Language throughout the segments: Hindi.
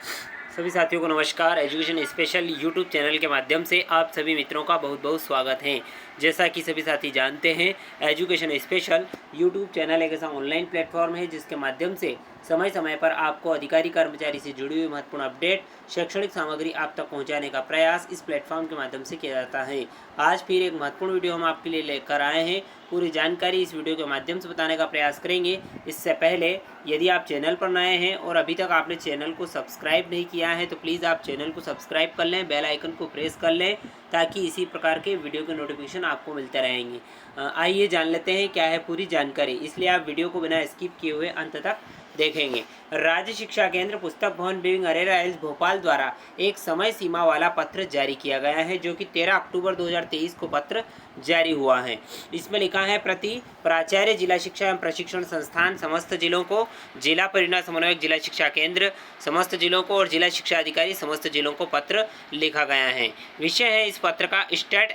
सभी साथियों को नमस्कार। एजुकेशन स्पेशल यूट्यूब चैनल के माध्यम से आप सभी मित्रों का बहुत बहुत स्वागत है। जैसा कि सभी साथी जानते हैं, एजुकेशन स्पेशल यूट्यूब चैनल एक ऐसा ऑनलाइन प्लेटफॉर्म है जिसके माध्यम से समय समय पर आपको अधिकारी कर्मचारी से जुड़ी हुई महत्वपूर्ण अपडेट, शैक्षणिक सामग्री आप तक पहुंचाने का प्रयास इस प्लेटफॉर्म के माध्यम से किया जाता है। आज फिर एक महत्वपूर्ण वीडियो हम आपके लिए लेकर आए हैं। पूरी जानकारी इस वीडियो के माध्यम से बताने का प्रयास करेंगे। इससे पहले यदि आप चैनल पर नए हैं और अभी तक आपने चैनल को सब्सक्राइब नहीं किया है तो प्लीज़ आप चैनल को सब्सक्राइब कर लें, बेल आइकन को प्रेस कर लें ताकि इसी प्रकार के वीडियो के नोटिफिकेशन आपको मिलते रहेंगे। आइए जान लेते हैं क्या है पूरी जानकारी, इसलिए आप वीडियो को बिना स्किप किए हुए अंत तक देखेंगे। राज्य शिक्षा केंद्र पुस्तक भवन बिविंग अरेरा हिल्स भोपाल द्वारा एक समय सीमा वाला पत्र जारी किया गया है, जो कि 13 अक्टूबर 2023 को पत्र जारी हुआ है। इसमें लिखा है, प्रति प्राचार्य जिला शिक्षा एवं प्रशिक्षण संस्थान समस्त जिलों को, जिला परियोजना समन्वयक जिला शिक्षा केंद्र समस्त जिलों को और जिला शिक्षा अधिकारी समस्त जिलों को पत्र लिखा गया है। विषय है इस पत्र का स्टेट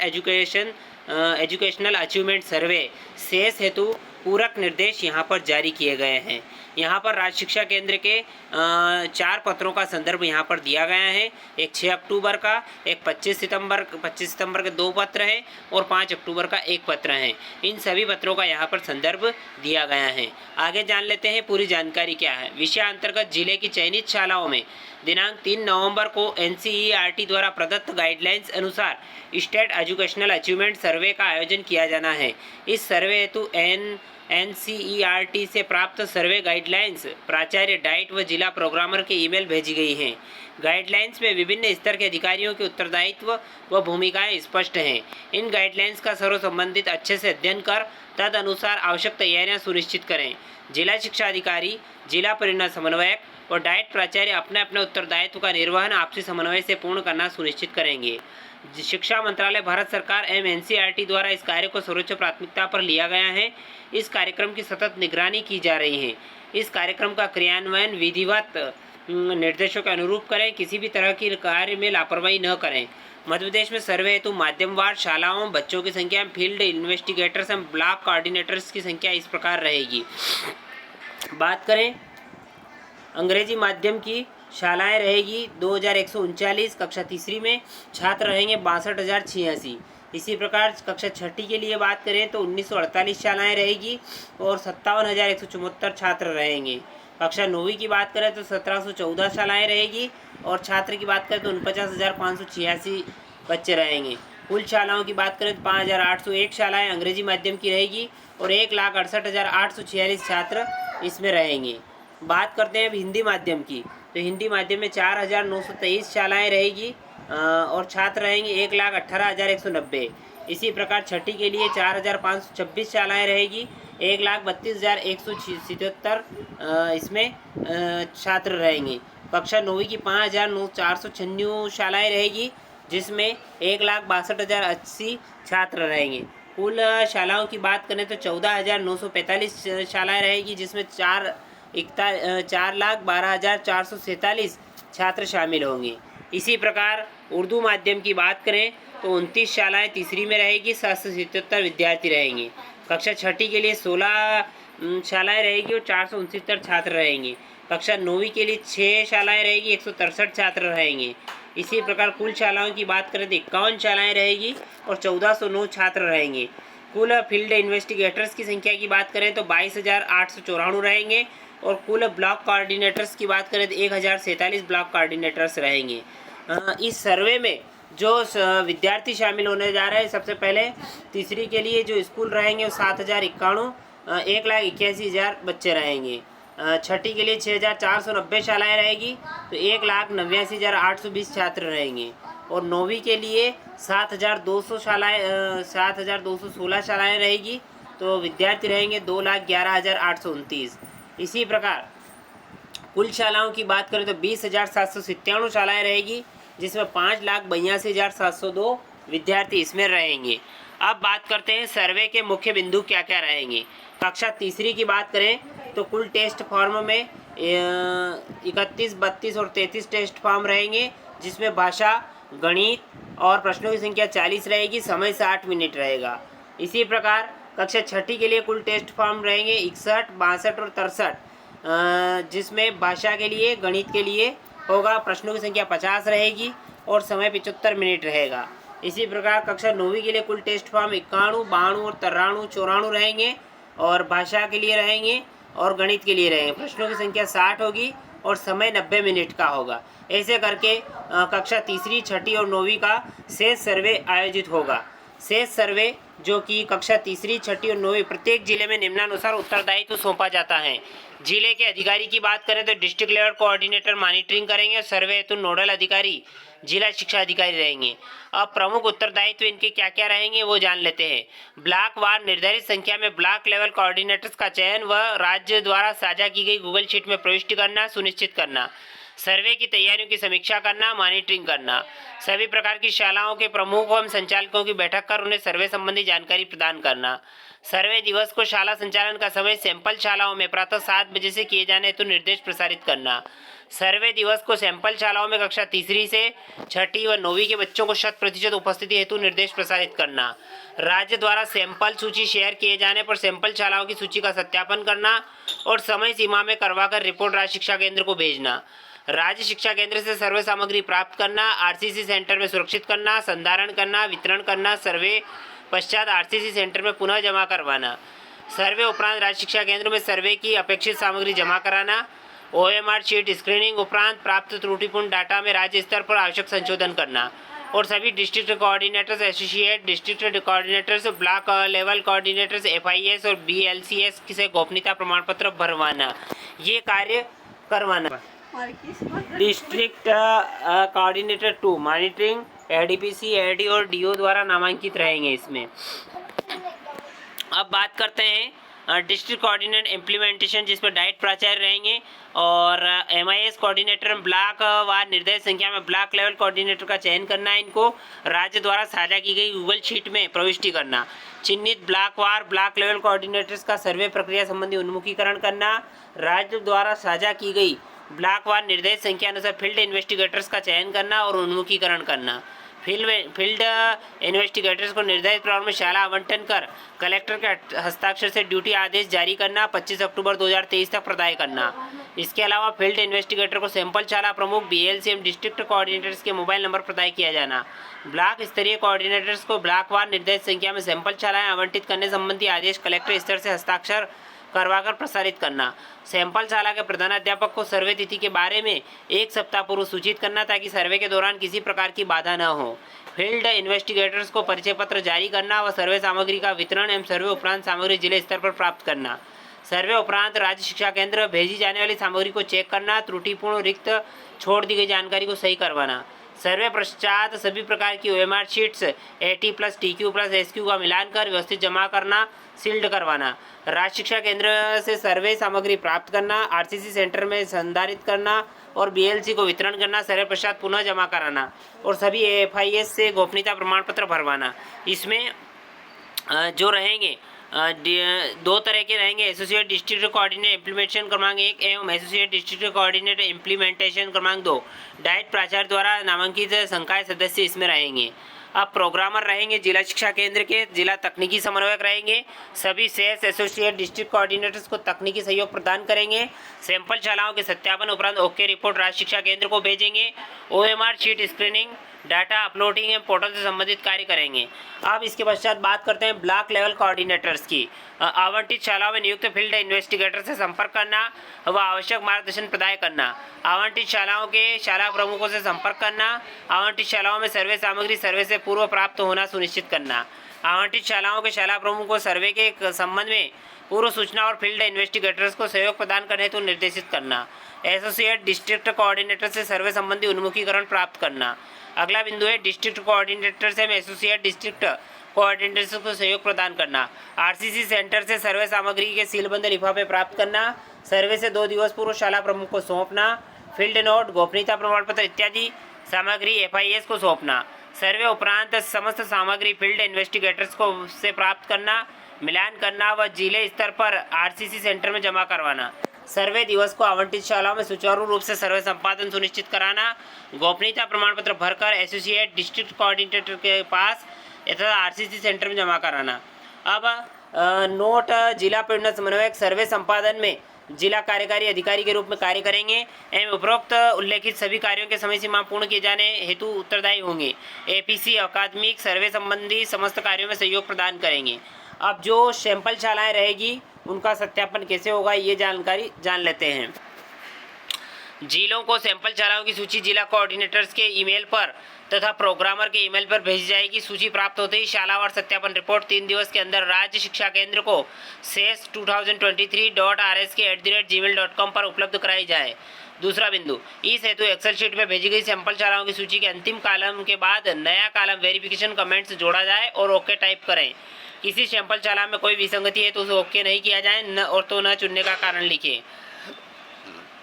एजुकेशनल अचीवमेंट सर्वे। शेष हेतु पूरक निर्देश यहाँ पर जारी किए गए हैं। यहाँ पर राज्य शिक्षा केंद्र के 4 पत्रों का संदर्भ यहाँ पर दिया गया है। एक 6 अक्टूबर का, एक 25 सितंबर के 2 पत्र हैं और 5 अक्टूबर का 1 पत्र है। इन सभी पत्रों का यहाँ पर संदर्भ दिया गया है। आगे जान लेते हैं पूरी जानकारी क्या है। विषय अंतर्गत जिले की चयनित शालाओं में दिनांक 3 नवंबर को NCERT द्वारा प्रदत्त गाइडलाइंस अनुसार स्टेट एजुकेशनल अचीवमेंट सर्वे का आयोजन किया जाना है। इस सर्वे हेतु NCERT से प्राप्त सर्वे गाइडलाइंस प्राचार्य, डाइट व जिला प्रोग्रामर के ईमेल भेजी गई हैं। गाइडलाइंस में विभिन्न स्तर के अधिकारियों के उत्तरदायित्व व भूमिकाएं स्पष्ट हैं। इन गाइडलाइंस का सर्व संबंधित अच्छे से अध्ययन कर तद अनुसार आवश्यक तैयारियां सुनिश्चित करें। जिला शिक्षा अधिकारी, जिला परियोजना समन्वयक और डाइट प्राचार्य अपने अपने उत्तरदायित्व का निर्वहन आपसी समन्वय से पूर्ण करना सुनिश्चित करेंगे। शिक्षा मंत्रालय, भारत सरकार एवं NCERT द्वारा इस कार्य को सर्वोच्च प्राथमिकता पर लिया गया है। इस कार्यक्रम की सतत निगरानी की जा रही है। इस कार्यक्रम का क्रियान्वयन विधिवत निर्देशों के अनुरूप करें। किसी भी तरह की कार्य में लापरवाही न करें। मध्य प्रदेश में सर्वे हेतु माध्यमवार शालाओं, बच्चों की संख्या, फील्ड इन्वेस्टिगेटर्स एवं ब्लॉक कोऑर्डिनेटर्स की संख्या इस प्रकार रहेगी। बात करें अंग्रेजी माध्यम की शालाएं रहेगी 2139, कक्षा तीसरी में छात्र रहेंगे 62,086। इसी प्रकार कक्षा छठी के लिए बात करें तो 1948 शालाएं रहेगी और 57,174 छात्र रहेंगे। कक्षा 9वीं की बात करें तो 1714 शालाएं रहेगी और छात्र की बात करें तो 49,586 बच्चे रहेंगे। कुल शालाओं की बात करें तो 5,801 शालाएँ अंग्रेजी माध्यम की रहेगी और 1,68,846 छात्र इसमें रहेंगे। बात करते हैं अब हिंदी माध्यम की, तो हिंदी माध्यम में 4,923 शालाएँ रहेगी और छात्र रहेंगे 1,18,190। इसी प्रकार छठी के लिए 4,526 शालाएँ रहेगी, 1,32,177 इसमें छात्र रहेंगे। कक्षा 9वीं की 5,496 शालाएँ रहेगी, जिसमें 1,62,080 छात्र रहेंगे। कुल शालाओं की बात करें तो 14,945 शालाएँ रहेगी, जिसमें 4,12,447 छात्र शामिल होंगे। इसी प्रकार उर्दू माध्यम की बात करें तो 29 शालाएँ तीसरी में रहेगी, 777 विद्यार्थी रहेंगे। कक्षा छठी के लिए 16 शालाएँ रहेगी और 469 छात्र रहेंगे। कक्षा 9वीं के लिए 6 शालाएँ रहेगी, 163 छात्र रहेंगे। इसी प्रकार कुल शालाओं की बात करें तो 51 शालाएँ रहेगी और 1,409 छात्र रहेंगे। कुल फील्ड इन्वेस्टिगेटर्स की संख्या की बात करें तो 22,894 रहेंगे और कुल ब्लॉक कोऑर्डिनेटर्स की बात करें तो 1,047 ब्लॉक कोऑर्डिनेटर्स रहेंगे। इस सर्वे में जो विद्यार्थी शामिल होने जा रहे हैं, सबसे पहले तीसरी के लिए जो स्कूल रहेंगे वो 7,091, 1,81,000 बच्चे रहेंगे। छठी के लिए 6,490 शालाएँ रहेगी तो 1,89,820 छात्र रहेंगे और 9वीं के लिए 7,216 शालाएँ रहेगी तो विद्यार्थी रहेंगे 2,11,829। इसी प्रकार कुल शालाओं की बात करें तो 20,797 शालाएँ रहेगी, जिसमें 5,82,702 विद्यार्थी इसमें रहेंगे। अब बात करते हैं सर्वे के मुख्य बिंदु क्या क्या रहेंगे। कक्षा तीसरी की बात करें तो कुल टेस्ट फॉर्म में 31, 32 और 33 टेस्ट फॉर्म रहेंगे, जिसमें भाषा, गणित और प्रश्नों की संख्या 40 रहेगी, समय 60 मिनट रहेगा। इसी प्रकार कक्षा छठी के लिए कुल टेस्ट फॉर्म रहेंगे 61, 62 और 63, जिसमें भाषा के लिए, गणित के लिए होगा। प्रश्नों की संख्या 50 रहेगी और समय 75 मिनट रहेगा। इसी प्रकार कक्षा 9वीं के लिए कुल टेस्ट फॉर्म 91, 92 और 93, 94 रहेंगे और भाषा के लिए रहेंगे और गणित के लिए रहेंगे। प्रश्नों की संख्या 60 होगी और समय 90 मिनट का होगा। ऐसे करके कक्षा तीसरी, छठी और 9वीं का शेष सर्वे आयोजित होगा। शेष सर्वे जो कि कक्षा तीसरी, छठी और 9वीं प्रत्येक जिले में निम्नानुसार उत्तरदायित्व सौंपा जाता है। जिले के अधिकारी की बात करें तो डिस्ट्रिक्ट लेवल कोऑर्डिनेटर मॉनिटरिंग करेंगे और सर्वे हेतु नोडल अधिकारी जिला शिक्षा अधिकारी रहेंगे। अब प्रमुख उत्तरदायित्व इनके क्या क्या रहेंगे वो जान लेते हैं। ब्लॉक वार निर्धारित संख्या में ब्लॉक लेवल कोऑर्डिनेटर्स का चयन व राज्य द्वारा साझा की गई गूगल शीट में प्रविष्टि करना सुनिश्चित करना। सर्वे की तैयारियों की समीक्षा करना, मॉनिटरिंग करना। सभी प्रकार की शालाओं के प्रमुखों एवं संचालकों की बैठक कर उन्हें सर्वे संबंधी जानकारी प्रदान करना। सर्वे दिवस को शाला संचालन का समय सैंपल शालाओं में प्रातः 7 बजे से किए जाने हेतु निर्देश प्रसारित करना। सर्वे दिवस को सैंपल शालाओं में कक्षा तीसरी से छठी व 9वीं के बच्चों को 100% उपस्थिति हेतु निर्देश प्रसारित करना। राज्य द्वारा सैंपल सूची शेयर किए जाने पर सैंपल शालाओं की सूची का सत्यापन करना और समय सीमा में करवाकर रिपोर्ट राज्य शिक्षा केंद्र को भेजना। राज्य शिक्षा केंद्र से सर्वे सामग्री प्राप्त करना, आरसीसी सेंटर में सुरक्षित करना, संधारण करना, वितरण करना। सर्वे पश्चात आरसीसी सेंटर में पुनः जमा करवाना। सर्वे उपरांत राज्य शिक्षा केंद्र में सर्वे की अपेक्षित सामग्री जमा कराना। ओएमआर शीट स्क्रीनिंग उपरांत प्राप्त त्रुटिपूर्ण डाटा में राज्य स्तर पर आवश्यक संशोधन करना और सभी district coordinators, associate district coordinators, block level coordinators, FIS और बीएलसीएस से गोपनीयता प्रमाण पत्र भरवाना। ये कार्य करवाना। District coordinator 2 monitoring ADPC, AD और डीओ द्वारा नामांकित रहेंगे इसमें। अब बात करते हैं डिस्ट्रिक्ट कोऑर्डिनेटर इम्प्लीमेंटेशन, जिसमें डाइट प्राचार्य रहेंगे और एमआईएस कोऑर्डिनेटर ब्लॉक वार निर्धारित संख्या में ब्लॉक लेवल कोऑर्डिनेटर का चयन करना है। इनको राज्य द्वारा साझा की गई गूगल शीट में प्रविष्टि करना। चिन्हित ब्लॉक वार ब्लॉक लेवल कोऑर्डिनेटर्स का सर्वे प्रक्रिया संबंधी उन्मुखीकरण करना। राज्य द्वारा साझा की गई ब्लॉक वार निर्धारित संख्या अनुसार फील्ड इन्वेस्टिगेटर्स का चयन करना और उन्मुखीकरण करना। फील्ड इन्वेस्टिगेटर्स को निर्धारित प्रारूप में शाला आवंटन कर कलेक्टर के हस्ताक्षर से ड्यूटी आदेश जारी करना 25 अक्टूबर 2023 तक प्रदाय करना। इसके अलावा फील्ड इन्वेस्टिगेटर को सैंपल शाला प्रमुख, बीएलसी एवं डिस्ट्रिक्ट कोऑर्डिनेटर्स के मोबाइल नंबर प्रदाय किया जाना। ब्लॉक स्तरीय कोऑर्डिनेटर्स को ब्लॉक वार निर्धारित संख्या में सैंपल शालाएं आवंटित करने संबंधी आदेश कलेक्टर स्तर से हस्ताक्षर करवाकर प्रसारित करना। सैंपल शाला के प्रधानाध्यापक को सर्वे तिथि के बारे में 1 सप्ताह पूर्व सूचित करना ताकि सर्वे के दौरान किसी प्रकार की बाधा न हो। फील्ड इन्वेस्टिगेटर्स को परिचय पत्र जारी करना व सर्वे सामग्री का वितरण एवं सर्वे उपरांत सामग्री जिले स्तर पर प्राप्त करना। सर्वे उपरांत राज्य शिक्षा केंद्र भेजी जाने वाली सामग्री को चेक करना, त्रुटिपूर्ण रिक्त छोड़ दी गई जानकारी को सही करवाना। सर्वे पश्चात सभी प्रकार की OMR sheets eighty plus TQ plus SQ का मिलान कर व्यवस्थित जमा करना, सील्ड करवाना। राज्य शिक्षा केंद्र से सर्वे सामग्री प्राप्त करना, आरसीसी सेंटर में संधारित करना और बीएलसी को वितरण करना। सर्वे पश्चात पुनः जमा कराना और सभी एफआईएस से गोपनीयता प्रमाण पत्र भरवाना। इसमें जो रहेंगे 2 तरह के रहेंगे, एसोसिएट डिस्ट्रिक्ट कोऑर्डिनेटर इम्प्लीमेंटेशन क्रमांक 1 एवं एसोसिएट डिस्ट्रिक्ट कोऑर्डिनेटर इम्प्लीमेंटेशन क्रमांक 2। डाइट प्राचार्य द्वारा नामांकित संकाय सदस्य इसमें रहेंगे। अब प्रोग्रामर रहेंगे जिला शिक्षा केंद्र के, जिला तकनीकी समन्वयक रहेंगे। सभी शेष एसोसिएट डिस्ट्रिक्ट कोऑर्डिनेटर्स को तकनीकी सहयोग प्रदान करेंगे। सैंपल शालाओं के सत्यापन उपरांत ओके रिपोर्ट राज्य शिक्षा केंद्र को भेजेंगे। OMR sheet screening, data uploading एवं पोर्टल से संबंधित कार्य करेंगे। अब इसके पश्चात बात करते हैं ब्लॉक लेवल कोऑर्डिनेटर्स की। आवंटित शालाओं में नियुक्त फील्ड इन्वेस्टिगेटर से संपर्क करना व आवश्यक मार्गदर्शन प्रदान करना। आवंटित शालाओं के शाला प्रमुखों से संपर्क करना। आवंटित शालाओं में सर्वे सामग्री सर्वे से पूर्व प्राप्त होना सुनिश्चित करना। आवंटित शालाओं के शाला प्रमुख को सर्वे के संबंध में पूर्व सूचना और फील्ड इन्वेस्टिगेटर्स को सहयोग प्रदान करने हेतु निर्देशित करना। एसोसिएट डिस्ट्रिक्ट कोऑर्डिनेटर से सर्वे संबंधी उन्मुखीकरण प्राप्त करना। अगला बिंदु है डिस्ट्रिक्ट कोऑर्डिनेटर से एसोसिएट डिस्ट्रिक्ट कोऑर्डिनेटर्स को सहयोग प्रदान करना। आरसीसी सेंटर से सर्वे सामग्री के सीलबंद लिफाफे प्राप्त करना। सर्वे से 2 दिवस पूर्व शाला प्रमुख को सौंपना। फील्ड नोट, गोपनीयता प्रमाण पत्र इत्यादि सामग्री एफआईएस को सौंपना। सर्वे उपरांत समस्त सामग्री फील्ड इन्वेस्टिगेटर्स को से प्राप्त करना, मिलान करना व जिले स्तर पर आरसीसी सेंटर में जमा करवाना। सर्वे दिवस को आवंटित शालाओं में सुचारू रूप से सर्वे संपादन सुनिश्चित कराना। गोपनीयता प्रमाण पत्र भरकर एसोसिएट डिस्ट्रिक्ट कोऑर्डिनेटर के पास तथा आरसीसी सेंटर में जमा कराना। अब नोट जिला परियोजना समन्वयक सर्वे संपादन में जिला कार्यकारी अधिकारी के रूप में कार्य करेंगे एवं उपरोक्त उल्लेखित सभी कार्यों के समय सीमा पूर्ण किए जाने हेतु उत्तरदायी होंगे। एपीसी अकादमिक सर्वे संबंधी समस्त कार्यों में सहयोग प्रदान करेंगे। अब जो सैंपल शालाएँ रहेगी उनका सत्यापन कैसे होगा ये जानकारी जान लेते हैं। जिलों को सैंपल शालाओं की सूची जिला कोऑर्डिनेटर्स के ईमेल पर तथा प्रोग्रामर के ईमेल पर भेजी जाएगी। सूची प्राप्त होते ही शालावार सत्यापन रिपोर्ट 3 दिवस के अंदर राज्य शिक्षा केंद्र को ses2023.rsk@gmail.com पर उपलब्ध कराई जाए। दूसरा बिंदु, इस हेतु एक्सेल शीट में भेजी गई सैंपल शालाओं की सूची के अंतिम कॉलम के बाद नया कॉलम वेरिफिकेशन कमेंट्स जोड़ा जाए और ओके टाइप करें। किसी सैंपल शाला में कोई विसंगति है तो उसे ओके नहीं किया जाए न चुनने का कारण लिखें।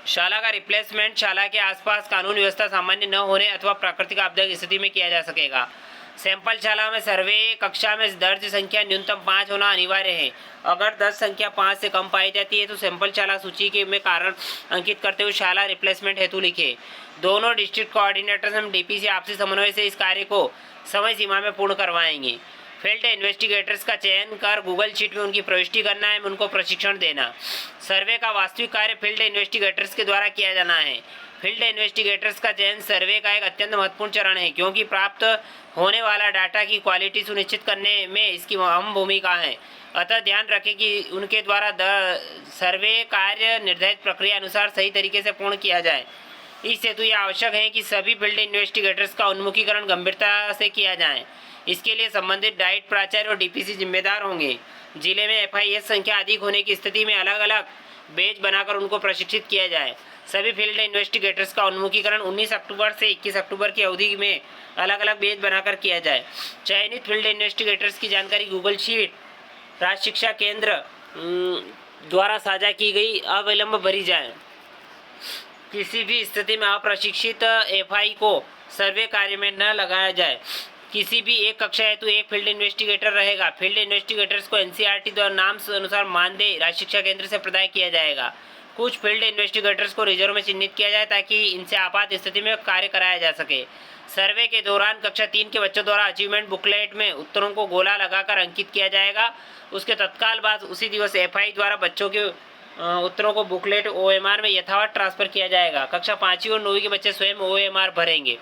शाला का रिप्लेसमेंट शाला के आसपास कानून व्यवस्था सामान्य न होने अथवा प्राकृतिक आपदा की स्थिति में किया जा सकेगा। सैंपल शाला में सर्वे कक्षा में दर्ज संख्या न्यूनतम 5 होना अनिवार्य है। अगर 10 संख्या 5 से कम पाई जाती है तो सैंपल शाला सूची के में कारण अंकित करते हुए शाला रिप्लेसमेंट हेतु लिखे। दोनों डिस्ट्रिक्ट कोऑर्डिनेटर्स एवं डीपीसी आपसी समन्वय से इस कार्य को समय सीमा में पूर्ण करवाएंगे। फील्ड इन्वेस्टिगेटर्स का चयन कर गूगल शीट में उनकी प्रविष्टि करना है, उनको प्रशिक्षण देना। सर्वे का वास्तविक कार्य फील्ड इन्वेस्टिगेटर्स के द्वारा किया जाना है। फील्ड इन्वेस्टिगेटर्स का चयन सर्वे का एक अत्यंत महत्वपूर्ण चरण है क्योंकि प्राप्त होने वाला डाटा की क्वालिटी सुनिश्चित करने में इसकी अहम भूमिका है। अतः ध्यान रखें कि उनके द्वारा सर्वे कार्य निर्धारित प्रक्रिया अनुसार सही तरीके से पूर्ण किया जाए। इस हेतु यह आवश्यक है कि सभी फील्ड इन्वेस्टिगेटर्स का उन्मुखीकरण गंभीरता से किया जाए। इसके लिए संबंधित डाइट प्राचार्य और डीपीसी जिम्मेदार होंगे। जिले में एफआईएस संख्या अधिक होने की स्थिति में अलग अलग बैच बनाकर उनको प्रशिक्षित किया जाए। सभी फील्ड इन्वेस्टिगेटर्स का उन्मुखीकरण 19 अक्टूबर से 21 अक्टूबर की अवधि में अलग अलग बैच बनाकर किया जाए। चयनित फील्ड इन्वेस्टिगेटर्स की जानकारी गूगल शीट राज्य शिक्षा केंद्र द्वारा साझा की गई अविलंब भरी जाए। किसी भी स्थिति में अप्रशिक्षित एफआई को सर्वे कार्य में न लगाया जाए। किसी भी एक कक्षा हेतु एक फील्ड इन्वेस्टिगेटर रहेगा। फील्ड इन्वेस्टिगेटर्स को एनसीईआरटी द्वारा नाम अनुसार मानदेय राज्य शिक्षा केंद्र से प्रदान किया जाएगा। कुछ फील्ड इन्वेस्टिगेटर्स को रिजर्व में चिन्हित किया जाए ताकि इनसे आपात स्थिति में कार्य कराया जा सके। सर्वे के दौरान कक्षा 3 के बच्चों द्वारा अचीवमेंट बुकलेट में उत्तरों को गोला लगाकर अंकित किया जाएगा। उसके तत्काल बाद उसी दिवस एफआई द्वारा बच्चों के उत्तरों को बुकलेट ओएमआर में यथावत ट्रांसफर किया जाएगा। कक्षा 5वीं और 9वीं के बच्चे स्वयं ओएमआर भरेंगे।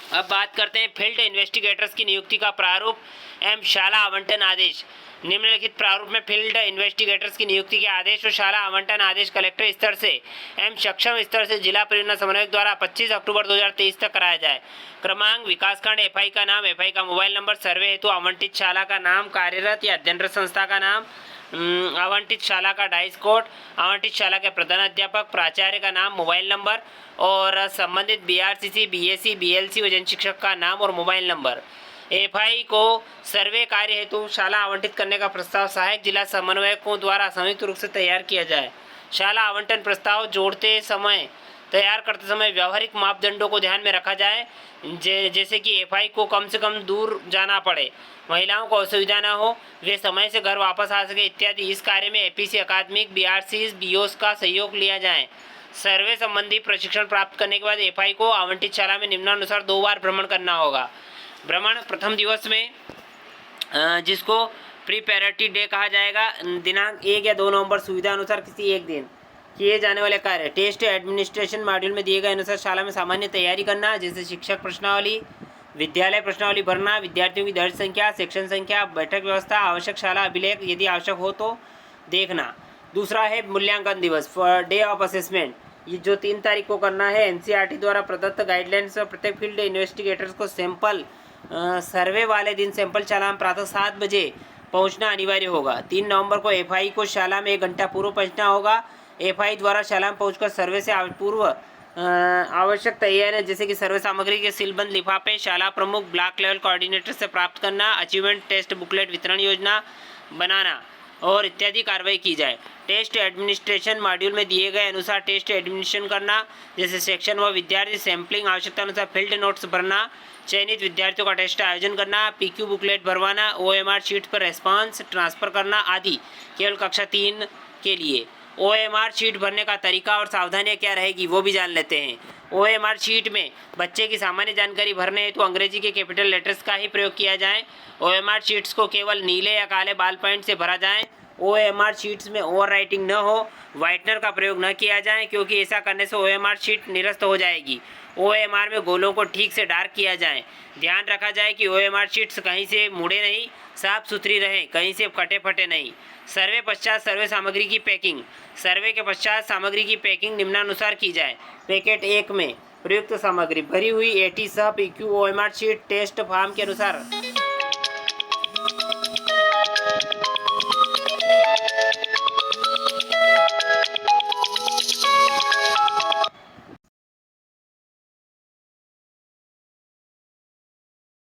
अब बात करते हैं फील्ड इन्वेस्टिगेटर्स की नियुक्ति का प्रारूप एवं शाला आवंटन आदेश। निम्नलिखित प्रारूप में फील्ड इन्वेस्टिगेटर्स की नियुक्ति के आदेश और शाला आवंटन आदेश कलेक्टर स्तर से एवं सक्षम स्तर से जिला परियोजना समन्वयक द्वारा 25 अक्टूबर 2023 तक कराया जाए। क्रमांक, विकासखंड, एफआई का नाम, एफआई का मोबाइल नंबर, सर्वे हेतु आवंटित शाला का नाम, कार्यरत या अध्ययनरत संस्था का नाम, आवंटित शाला का डाइस कोड, आवंटित शाला के प्रधान अध्यापक प्राचार्य का नाम, मोबाइल नंबर और संबंधित बीआरसीसी, बीएससी, बीएलसी व जन शिक्षक का नाम और मोबाइल नंबर। एफआई को सर्वे कार्य हेतु शाला आवंटित करने का प्रस्ताव सहायक जिला समन्वयकों द्वारा संयुक्त रूप से तैयार किया जाए। शाला आवंटन प्रस्ताव तैयार करते समय व्यावहारिक मापदंडों को ध्यान में रखा जाए, जैसे कि एफआई को कम से कम दूर जाना पड़े, महिलाओं को असुविधा न हो, वे समय से घर वापस आ सके इत्यादि। इस कार्य में एपीसी अकादमिक, बीआरसीज, बीओस का सहयोग लिया जाए। सर्वे संबंधी प्रशिक्षण प्राप्त करने के बाद एफआई को आवंटित शाला में निम्नानुसार 2 बार भ्रमण करना होगा। भ्रमण प्रथम दिवस में जिसको प्रीपैरेटरी डे कहा जाएगा, दिनांक 1 या 2 नवंबर सुविधा अनुसार किसी एक दिन किए जाने वाले कार्य। टेस्ट एडमिनिस्ट्रेशन मॉड्यूल में दिए गए अनुसार शाला में सामान्य तैयारी करना, जैसे शिक्षक प्रश्नावली, विद्यालय प्रश्नावली भरना, विद्यार्थियों की दर्ज संख्या, सेक्शन संख्या, बैठक व्यवस्था, आवश्यक शाला अभिलेख यदि आवश्यक हो तो देखना। दूसरा है मूल्यांकन दिवस, डे ऑफ असेसमेंट, ये जो 3 तारीख को करना है। एनसीईआरटी द्वारा प्रदत्त गाइडलाइंस और प्रत्येक फील्ड इन्वेस्टिगेटर्स को सैंपल सर्वे वाले दिन सैंपल शाला में प्रातः 7 बजे पहुंचना अनिवार्य होगा। 3 नवंबर को एफआई को शाला में 1 घंटा पूर्व पहुंचना होगा। एफआई द्वारा शाला में पहुंचकर सर्वे से पूर्व आवश्यक तैयारियां, जैसे कि सर्वे सामग्री के सीलबंद लिफाफे शाला प्रमुख, ब्लॉक लेवल कोऑर्डिनेटर से प्राप्त करना, अचीवमेंट टेस्ट बुकलेट वितरण योजना बनाना और इत्यादि कार्रवाई की जाए। टेस्ट एडमिनिस्ट्रेशन मॉड्यूल में दिए गए अनुसार टेस्ट एडमिनिस्ट्रेशन करना, जैसे सेक्शन व विद्यार्थी सैम्पलिंग, आवश्यकता अनुसार फील्ड नोट्स भरना, चयनित विद्यार्थियों का टेस्ट आयोजन करना, पीक्यू बुकलेट भरवाना, ओएमआर शीट पर रेस्पॉन्स ट्रांसफ़र करना आदि केवल कक्षा 3 के लिए। ओएमआर शीट भरने का तरीका और सावधानियां क्या रहेगी वो भी जान लेते हैं। ओएमआर शीट में बच्चे की सामान्य जानकारी भरने हेतु अंग्रेजी के कैपिटल लेटर्स का ही प्रयोग किया जाए। ओएमआर शीट्स को केवल नीले या काले बॉल पॉइंट से भरा जाए। OMR शीट्स में ओवर राइटिंग न हो, व्हाइटनर का प्रयोग न किया जाए क्योंकि ऐसा करने से OMR शीट निरस्त हो जाएगी। OMR में गोलों को ठीक से डार्क किया जाए। ध्यान रखा जाए कि OMR शीट्स कहीं से मुड़े नहीं, साफ सुथरी रहें, कहीं से कटे फटे नहीं। सर्वे पश्चात सर्वे सामग्री की पैकिंग। सर्वे के पश्चात सामग्री की पैकिंग निम्नानुसार की जाए। पैकेट 1 में प्रयुक्त सामग्री भरी हुई AT सह PQ OMR sheet test form के अनुसार